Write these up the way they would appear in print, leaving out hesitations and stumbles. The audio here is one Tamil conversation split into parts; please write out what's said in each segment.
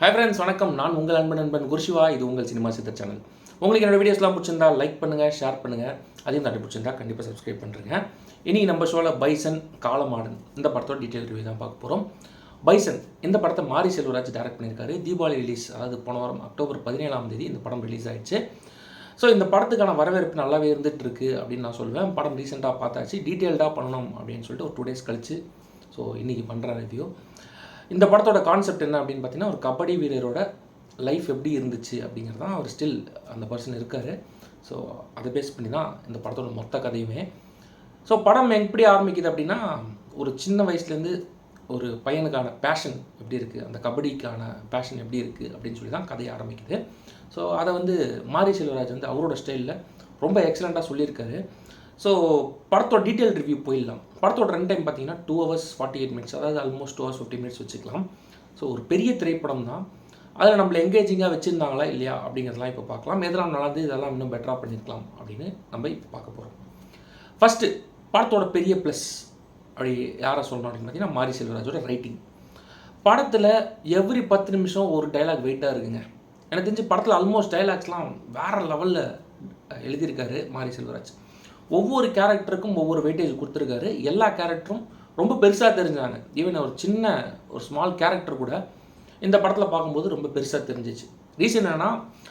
ஹாய் ஃப்ரெண்ட்ஸ், வணக்கம். நான் உங்கள் நண்பன் குருஷிவா. இது உங்கள் சினிமா சித்தர் சேனல். உங்களுக்கு என்னோட வீடியோஸ்லாம் பிடிச்சிருந்தா லைக் பண்ணுங்கள், ஷேர் பண்ணுங்கள். அதையும் தாண்டி பிடிச்சிருந்தா கண்டிப்பாக சப்ஸ்கிரைப் பண்ணுறேங்க. இனி நம்ம ஷோவில் பைசன் காலமாடன் இந்த படத்தோட டீட்டெயில் ரிவ்யூ தான் பார்க்க போகிறோம். பைசன் இந்த படத்தை மாரி செல்வராஜ் டைரக்ட் பண்ணியிருக்காரு. தீபாவளி ரிலீஸ், அதாவது போன வாரம் அக்டோபர் 17 இந்த படம் ரிலீஸ் ஆகிடுச்சு. ஸோ இந்த படத்துக்கான வரவேற்பு நல்லாவே இருந்துகிட்டு இருக்குது அப்படின்னு நான் சொல்லுவேன். படம் ரீசெண்டாக பார்த்தாச்சு, டீட்டெயில்டாக பண்ணணும் அப்படின்னு சொல்லிட்டு ஒரு 2 days கழிச்சு ஸோ இன்றைக்கி பண்ணுற ரிவ்யூ. இந்த படத்தோட கான்செப்ட் என்ன அப்படின்னு பார்த்தீங்கன்னா, ஒரு கபடி வீரரோட லைஃப் எப்படி இருந்துச்சு அப்படிங்கிறது தான். அவர் ஸ்டில் அந்த பர்சன் இருக்கார். ஸோ அதை பேஸ் பண்ணி தான் இந்த படத்தோட மொத்த கதையுமே. ஸோ படம் எப்படி ஆரம்பிக்குது அப்படின்னா, ஒரு சின்ன வயசுலேருந்து ஒரு பையனுக்கான பேஷன் எப்படி இருக்குது, அந்த கபடிக்கான பேஷன் எப்படி இருக்குது அப்படின்னு சொல்லி தான் கதையை ஆரம்பிக்குது. ஸோ அதை மாரி செல்வராஜ் அவரோட ஸ்டைலில் ரொம்ப எக்ஸலண்ட்டாக சொல்லியிருக்காரு. ஸோ படத்தோட டீட்டெயில் ரிவ்யூ போயிடலாம். படத்தோட ரன் டைம் பார்த்தீங்கன்னா 2 hours 48 minutes, அதாவது ஆல்மோஸ்ட் 2 hours 50 minutes வச்சுக்கலாம். ஸோ ஒரு பெரிய திரைப்படம் தான். அதில் நம்மளை எங்கேஜிங்காக வச்சுருந்தாங்களா இல்லையா அப்படிங்கிறதெல்லாம் இப்போ பார்க்கலாம். எதெல்லாம் நல்லது, இதெல்லாம் இன்னும் பெட்டராக பண்ணியிருக்கலாம் அப்படின்னு நம்ம இப்போ பார்க்க போகிறோம். ஃபஸ்ட்டு படத்தோட பெரிய ப்ளஸ் அப்படி யாரை சொல்லணும் அப்படின்னு பார்த்தீங்கன்னா, மாரி செல்வராஜோட ரைட்டிங். படத்தில் எவ்ரி 10 நிமிஷம் ஒரு டைலாக் வெயிட்டாக இருக்குங்க. எனக்கு தெரிஞ்சு படத்தில் ஆல்மோஸ்ட் டைலாக்ஸ்லாம் வேறு லெவலில் எழுதியிருக்காரு மாரி செல்வராஜ். ஒவ்வொரு கேரக்டருக்கும் ஒவ்வொரு வெயிட்டேஜ் கொடுத்துருக்காரு. எல்லா கேரக்டரும் ரொம்ப பெருசாக தெரிஞ்சாங்க. ஈவன் ஒரு ஸ்மால் கேரக்டர் கூட இந்த படத்தில் பார்க்கும்போது ரொம்ப பெருசாக தெரிஞ்சிச்சு. ரீசன் என்னென்னா,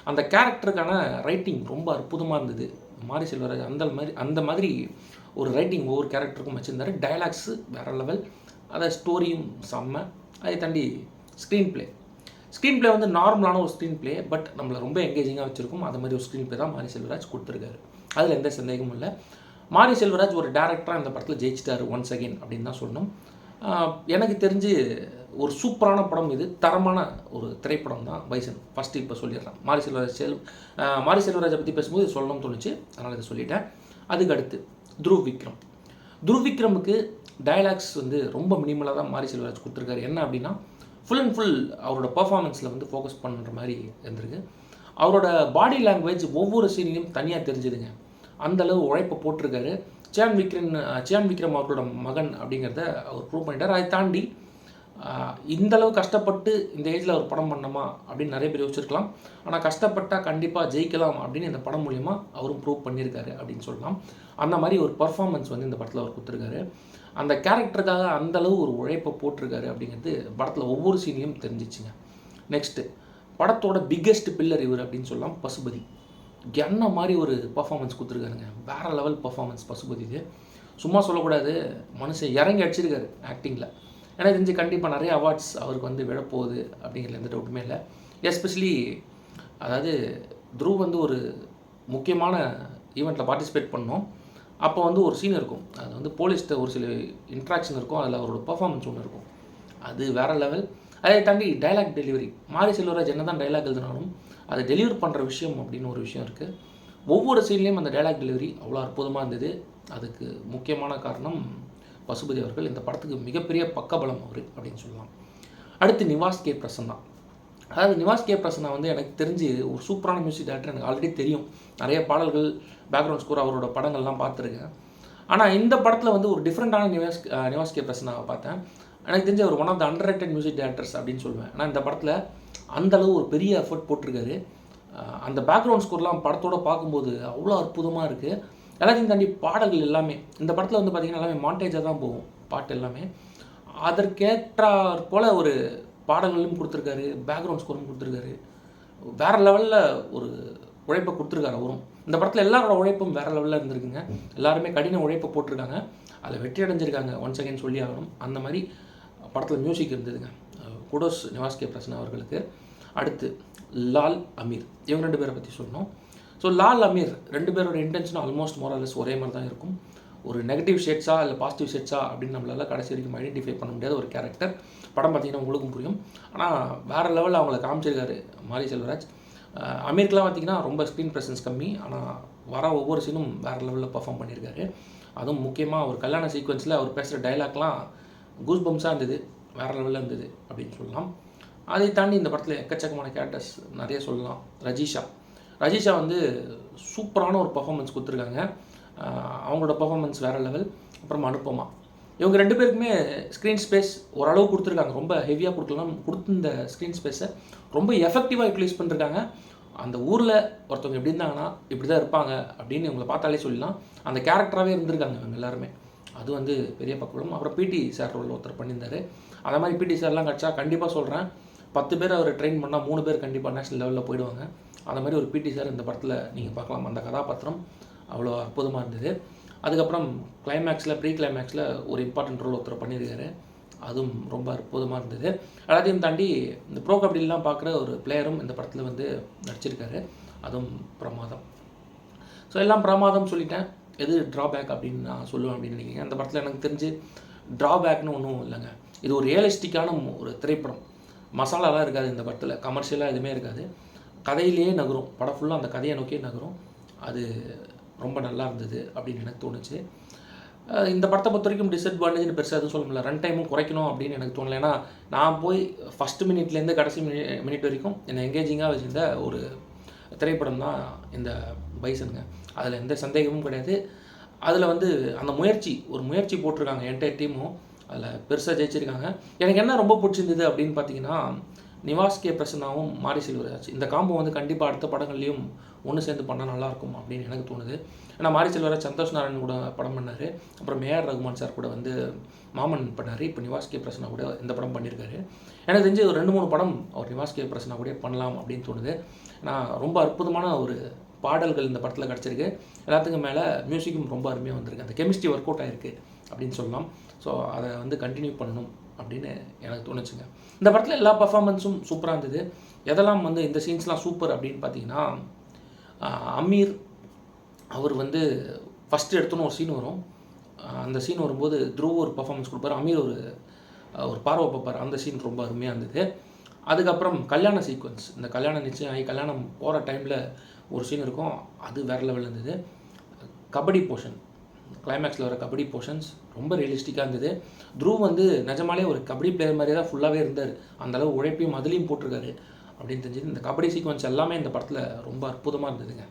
அந்த கேரக்டருக்கான ரைட்டிங் ரொம்ப அற்புதமாக இருந்தது. மாரி செல்வராஜ் அந்த மாதிரி ஒரு ரைட்டிங் ஒவ்வொரு கேரக்டருக்கும் வச்சுருந்தாரு. டைலாக்ஸு வேறு லெவல், அதை ஸ்டோரியும் செம்ம. அதை தாண்டி ஸ்க்ரீன் ப்ளே நார்மலான ஒரு ஸ்க்ரீன் ப்ளே, பட் நம்மளை ரொம்ப எங்கேஜிங்காக வச்சுருக்கும். அது மாதிரி ஒரு ஸ்க்ரீன் ப்ளே தான் மாரி செல்வராஜ் கொடுத்துருக்காரு. அதில் எந்த சந்தேகமும் இல்லை. மாரி செல்வராஜ் ஒரு டேரக்டராக இந்த படத்தில் ஜெயிச்சிட்டாரு ஒன்ஸ் அகெயின் அப்படின்னு தான் சொல்லணும். எனக்கு தெரிஞ்சு ஒரு சூப்பரான படம் இது. தரமான ஒரு திரைப்படம் தான் பைசன். ஃபஸ்ட்டு இப்போ சொல்லிடுறேன். மாரி செல்வராஜை பற்றி பேசும்போது இது சொல்லணும்னு தோணுச்சு, அதனால் இதை சொல்லிட்டேன். அதுக்கு அடுத்து துருவ் விக்ரமுக்கு டைலாக்ஸ் ரொம்ப மினிமலாக தான் மாரி செல்வராஜ் கொடுத்துருக்காரு. என்ன அப்படின்னா, ஃபுல் அண்ட் ஃபுல் அவரோட பர்ஃபார்மன்ஸில் ஃபோக்கஸ் பண்ணுற மாதிரி இருந்திருக்கு. அவரோட பாடி லாங்குவேஜ் ஒவ்வொரு சீன்லையும் தனியாக தெரிஞ்சுதுங்க. அந்தளவு உழைப்பை போட்டிருக்காரு. சியான் விக்ரம் அவரோட மகன் அப்படிங்கிறத அவர் ப்ரூவ் பண்ணிட்டார். அதை தாண்டி இந்தளவு கஷ்டப்பட்டு இந்த ஏஜில் அவர் படம் பண்ணணுமா அப்படின்னு நிறைய பேர் யோசிச்சிருக்கலாம். ஆனால் கஷ்டப்பட்டால் கண்டிப்பாக ஜெயிக்கலாம் அப்படின்னு இந்த படம் மூலிமா அவரும் ப்ரூவ் பண்ணியிருக்காரு அப்படின்னு சொல்லலாம். அந்த மாதிரி ஒரு பர்ஃபார்மன்ஸ் இந்த படத்தில் அவர் கொடுத்துருக்காரு. அந்த கேரக்டருக்காக அந்தளவு ஒரு உழைப்பை போட்டிருக்காரு அப்படிங்கிறது படத்தில் ஒவ்வொரு சீன்லையும் தெரிஞ்சிச்சுங்க. நெக்ஸ்ட்டு படத்தோட பிக்கெஸ்ட் பில்லர் இவர் அப்படின்னு சொல்லலாம், பசுபதி. என்ன மாதிரி ஒரு பர்ஃபார்மன்ஸ் கொடுத்துருக்காருங்க. வேறு லெவல் பர்ஃபார்மன்ஸ் பசுபதி. இது சும்மா சொல்லக்கூடாது, மனுஷன் இறங்கி அடிச்சிருக்காரு ஆக்டிங்கில். எனக்கு தெரிஞ்சு கண்டிப்பாக நிறைய அவார்ட்ஸ் அவருக்கு விழப்போகுது அப்படிங்கிறது எந்த டவுட்டுமே இல்லை. எஸ்பெஷலி அதாவது துருவ் ஒரு முக்கியமான ஈவெண்ட்டில் பார்ட்டிசிபேட் பண்ணோம். அப்போ ஒரு சீன் இருக்கும், அது போலீஸ்கிட்ட ஒரு சில இன்ட்ராக்ஷன் இருக்கும், அதில் அவரோட பர்ஃபார்மன்ஸ் ஒன்று இருக்கும், அது வேறு லெவல். அதை தாண்டி டைலாக் டெலிவரி, மாரி செல்வராஜ் என்ன தான் டைலாக் எழுதினாலும் அதை டெலிவர் பண்ணுற விஷயம் அப்படின்னு ஒரு விஷயம் இருக்குது. ஒவ்வொரு சீன்லேயும் அந்த டைலாக் டெலிவரி அவ்வளோ அற்புதமாக இருந்தது. அதுக்கு முக்கியமான காரணம் பசுபதி அவர்கள். இந்த படத்துக்கு மிகப்பெரிய பக்கபலம் அவர் அப்படின்னு சொல்லலாம். அடுத்து நிவாஸ் கே பிரசன்னா. அதாவது நிவாஸ் கே பிரசன்னா எனக்கு தெரிஞ்சு ஒரு சூப்பரான மியூசிக் டைரக்டர். எனக்கு ஆல்ரெடி தெரியும், நிறைய பாடல்கள், பேக்ரவுண்ட் ஸ்கோர், அவரோட படங்கள்லாம் பார்த்துருக்கேன். ஆனால் இந்த படத்தில் ஒரு டிஃப்ரெண்ட்டான நிவாஸ் கே பிரசன்னாவை பார்த்தேன். எனக்கு தெரிஞ்ச ஒரு one of the underrated music directors அப்படின்னு சொல்லுவேன். ஆனால் இந்த படத்தில் அந்தளவு ஒரு பெரிய எஃபர்ட் போட்டிருக்காரு. அந்த பேக்ரவுண்ட் ஸ்கோர்லாம் படத்தோடு பார்க்கும்போது அவ்வளோ அற்புதமாக இருக்குது. எல்லாத்தையும் தாண்டி பாடல்கள் எல்லாமே இந்த படத்தில் பார்த்திங்கன்னா எல்லாமே மாண்டேஜாக தான் போகும் பாட்டு எல்லாமே. அதற்கேற்றாற் போல் ஒரு பாடல்களும் கொடுத்துருக்காரு, பேக்ரவுண்ட் ஸ்கோரும் கொடுத்துருக்காரு. வேறு லெவலில் ஒரு உழைப்பை கொடுத்துருக்காரு அவரும். இந்த படத்தில் எல்லாரோட உழைப்பும் வேறு லெவலில் இருந்திருக்குங்க. எல்லாருமே கடின உழைப்பை போட்டிருக்காங்க, அதில் வெற்றி அடைஞ்சிருக்காங்க ஒன்ஸ் அகெயின் சொல்லி ஆகணும். அந்த மாதிரி படத்தில் மியூசிக் இருந்ததுங்க. குடோஸ் நிவாஸ் கே பிரசன்னா அவர்களுக்கு. அடுத்து லால் அமீர், இவங்க 2 பேரை பற்றி சொல்லணும். ஸோ லால் அமீர் 2 பேரோட இன்டென்ஷனும் ஆல்மோஸ்ட் மோரலஸ் ஒரே மாதிரி தான் இருக்கும். ஒரு நெகட்டிவ் ஷேட்ஸா இல்லை பாசிட்டிவ் ஷேட்ஸா அப்படின்னு நம்மளால் கடைசி வரைக்கும் ஐடென்டிஃபை பண்ண முடியாத ஒரு கேரக்டர். படம் பார்த்திங்கன்னா உங்களுக்கும் புரியும். ஆனால் வேறு லெவலில் அவங்கள காமிச்சிருக்காரு மாரி செல்வராஜ். அமீருக்குலாம் பார்த்திங்கன்னா ரொம்ப ஸ்க்ரீன் ப்ரெசன்ஸ் கம்மி, ஆனால் வர ஒவ்வொரு சீனும் வேறு லெவலில் பர்ஃபார்ம் பண்ணியிருக்காரு. அதுவும் முக்கியமாக ஒரு கல்யாண சீக்வன்ஸில் அவர் பேசுகிற டைலாக்லாம் கூஸ் பம்ஸாக இருந்தது, வேறு லெவலில் இருந்தது அப்படின்னு சொல்லலாம். அதை தாண்டி இந்த படத்தில் எக்கச்சக்கமான கேரக்டர்ஸ் நிறைய சொல்லலாம். ரஜிஷா சூப்பரான ஒரு பர்ஃபார்மன்ஸ் கொடுத்துருக்காங்க. அவங்களோட பர்ஃபார்மன்ஸ் வேறு லெவல். அப்புறம் அனுப்பமா இவங்க 2 பேருக்குமே ஸ்க்ரீன் ஸ்பேஸ் ஓரளவு கொடுத்துருக்காங்க. ரொம்ப ஹெவியாக கொடுக்கலாம். இந்த ஸ்க்ரீன் ஸ்பேஸை ரொம்ப எஃபெக்டிவாக யூட்டிலைஸ் பண்ணிருக்காங்க. அந்த ஊரில் ஒருத்தவங்க எப்படி இருந்தாங்கன்னா இப்படி தான் இருப்பாங்க அப்படின்னு இவங்களை பார்த்தாலே சொல்லலாம். அந்த கேரக்டராகவே இருந்திருக்காங்க இவங்க எல்லாருமே. அது வந்து பெரிய பக்கம். அப்புறம் பிடி சார் ரோல் ஒருத்தர் பண்ணியிருந்தார். அந்த மாதிரி பிடி சார்லாம் கிடச்சா கண்டிப்பாக சொல்கிறேன் 10 பேர் அவர் ட்ரெயின் பண்ணால் 3 பேர் கண்டிப்பாக நேஷனல் லெவலில் போயிடுவாங்க. அந்த மாதிரி ஒரு பிடி சார் இந்த படத்தில் நீங்கள் பார்க்கலாம். அந்த கதாபாத்திரம் அவ்வளோ அற்புதமாக இருந்தது. அதுக்கப்புறம் ப்ரீ கிளைமேக்ஸில் ஒரு இம்பார்ட்டன்ட் ரோல் ஒருத்தர் பண்ணியிருக்காரு. அதுவும் ரொம்ப அற்புதமாக இருந்தது. எல்லாத்தையும் தாண்டி இந்த ப்ரோ கபடிலாம் பார்க்குற ஒரு பிளேயரும் இந்த படத்தில் வந்து நடிச்சிருக்காரு. அதுவும் பிரமாதம். ஸோ எல்லாம் பிரமாதம் சொல்லிட்டேன். எது ட்ராபேக் அப்படின்னு நான் சொல்லுவேன் அப்படின்னு நினைக்கிறேன். அந்த படத்தில் எனக்கு தெரிஞ்சு ட்ராபேக்னு ஒன்றும் இல்லைங்க. இது ஒரு ரியலிஸ்டிக்கான ஒரு திரைப்படம். மசாலாலாம் இருக்காது இந்த படத்தில், கமர்ஷியலாக எதுவுமே இருக்காது. கதையிலேயே நகரும், படம் ஃபுல்லாக அந்த கதையை நோக்கியே நகரும். அது ரொம்ப நல்லா இருந்தது அப்படின்னு எனக்கு தோணுச்சு. இந்த படத்தை பொறுத்த வரைக்கும் டிஸ்அட்வான்டேஜ்னு பெருசாக எதுவும் சொல்ல முடியல. ரன் டைமும் குறைக்கணும் அப்படின்னு எனக்கு தோணலை. ஏன்னா நான் போய் ஃபஸ்ட்டு மினிட்லேருந்து கடைசி மினிட் வரைக்கும் என்னை எங்கேஜிங்காக வச்சுருந்த ஒரு திரைப்படம் தான் இந்த பைசனுங்க. அதில் எந்த சந்தேகமும் கிடையாது. அதில் வந்து அந்த முயற்சி போட்டிருக்காங்க என்டையர் டீமும். அதில் பெருசாக ஜெயிச்சிருக்காங்க. எனக்கு என்ன ரொம்ப பிடிச்சிருந்தது அப்படின்னு பார்த்தீங்கன்னா, நிவாஸ் கே பிரசன்னாவும் மாரி செல்வராஜ் இந்த காம்போ வந்து கண்டிப்பாக அடுத்த படங்கள்லையும் ஒன்று சேர்ந்து பண்ணால் நல்லாயிருக்கும் அப்படின்னு எனக்கு தோணுது. ஏன்னா மாரி செல்வராஜ் சந்தோஷ் நாராயண் கூட படம் பண்ணார். அப்புறம் ஏஆர் ரகுமான் சார் கூட வந்து மாமன் பண்ணார். இப்போ நிவாஸ் கே பிரசன்னா கூட இந்த படம் பண்ணியிருக்காரு. எனக்கு தெரிஞ்சு ஒரு 2-3 படம் அவர் நிவாஸ் கே பிரசன்னா கூட பண்ணலாம் அப்படின்னு தோணுது. ஏன்னா ரொம்ப அற்புதமான ஒரு பாடல்கள் இந்த படத்தில் கிடச்சிருக்கு. எல்லாத்துக்கும் மேலே மியூசிக்கும் ரொம்ப அருமையாக வந்திருக்கு. அந்த கெமிஸ்ட்ரி ஒர்க் அவுட் ஆகிருக்கு அப்படின்னு சொல்லலாம். ஸோ அதை வந்து கண்டினியூ பண்ணணும் அப்படின்னு எனக்கு தோணுச்சுங்க. இந்த படத்தில் எல்லா பர்ஃபார்மன்ஸும் சூப்பராக இருந்தது. எதெல்லாம் வந்து இந்த சீன்ஸ்லாம் சூப்பர் அப்படின்னு பார்த்தீங்கன்னா, அமீர் அவர் வந்து ஃபஸ்ட்டு எடுத்தோன்னு ஒரு சீன் வரும். அந்த சீன் வரும்போது த்ருவ் ஒரு பர்ஃபார்மன்ஸ் கொடுப்பார், அமீர் ஒரு பார்வை பார்ப்பார். அந்த சீன் ரொம்ப அருமையாக இருந்தது. அதுக்கப்புறம் கல்யாண சீக்வன்ஸ், இந்த கல்யாணம் நிச்சயம் ஆகி கல்யாணம் போகிற டைமில் ஒரு சீன் இருக்கும். அது வேறு லெவலில் இருந்தது. கபடி போர்ஷன், கிளைமேக்ஸில் வர கபடி போர்ஷன்ஸ் ரொம்ப ரியலிஸ்டிக்காக இருந்தது. த்ருவ் வந்து நிஜமாலே ஒரு கபடி பிளேயர் மாதிரியே தான் ஃபுல்லாகவே இருந்தார். அந்தளவு உழைப்பையும் அதுலேயும் போட்டிருக்காரு அப்படின்னு தெரிஞ்சது. இந்த கபடி சீக்வன்ஸ் எல்லாமே இந்த படத்தில் ரொம்ப அற்புதமாக இருந்ததுங்க.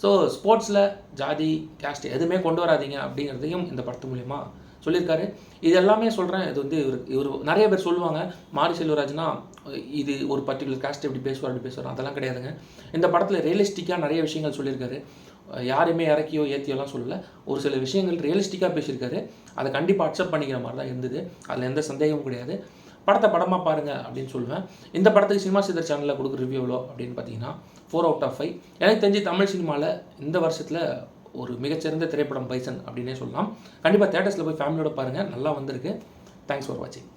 ஸோ ஸ்போர்ட்ஸில் ஜாதி கேஸ்ட் எதுவுமே கொண்டு வராதிங்க அப்படிங்கிறதையும் இந்த படத்து மூலிமா சொல்லியிருக்காரு. இது எல்லாமே சொல்கிறேன். இது வந்து இவர் நிறைய பேர் சொல்லுவாங்க, மாரி செல்வராஜ்னா இது ஒரு பர்டிகுலர் கேஸ்ட் எப்படி பேசுவார் அதெல்லாம் கிடையாதுங்க. இந்த படத்தில் ரியலிஸ்டிக்காக நிறைய விஷயங்கள் சொல்லியிருக்காரு. யாரையுமே இறக்கியோ ஏற்றியோலாம் சொல்லலை. ஒரு சில விஷயங்கள் ரியலிஸ்டிக்காக பேசியிருக்காரு. அதை கண்டிப்பாக அக்செப்ட் பண்ணிக்கிற மாதிரி தான் இருந்தது. அதில் எந்த சந்தேகமும் கிடையாது. படத்தை படமாக பாருங்கள் அப்படின்னு சொல்லுவேன். இந்த படத்துக்கு சினிமா சிதர் சேனலில் கொடுக்குற ரிவ்யூ எவ்வளோ அப்படின்னு பார்த்தீங்கன்னா 4/5. எனக்கு தெரிஞ்சு தமிழ் சினிமாவில் இந்த வருஷத்தில் ஒரு மிகச்சிறந்த திரைப்படம் பைசன் அப்படின்னே சொல்லலாம். கண்டிப்பாக தேட்டர்ஸில் போய் ஃபேமிலியோட பாருங்கள். நல்லா வந்திருக்கு. தேங்க்ஸ் ஃபார் வாட்சிங்.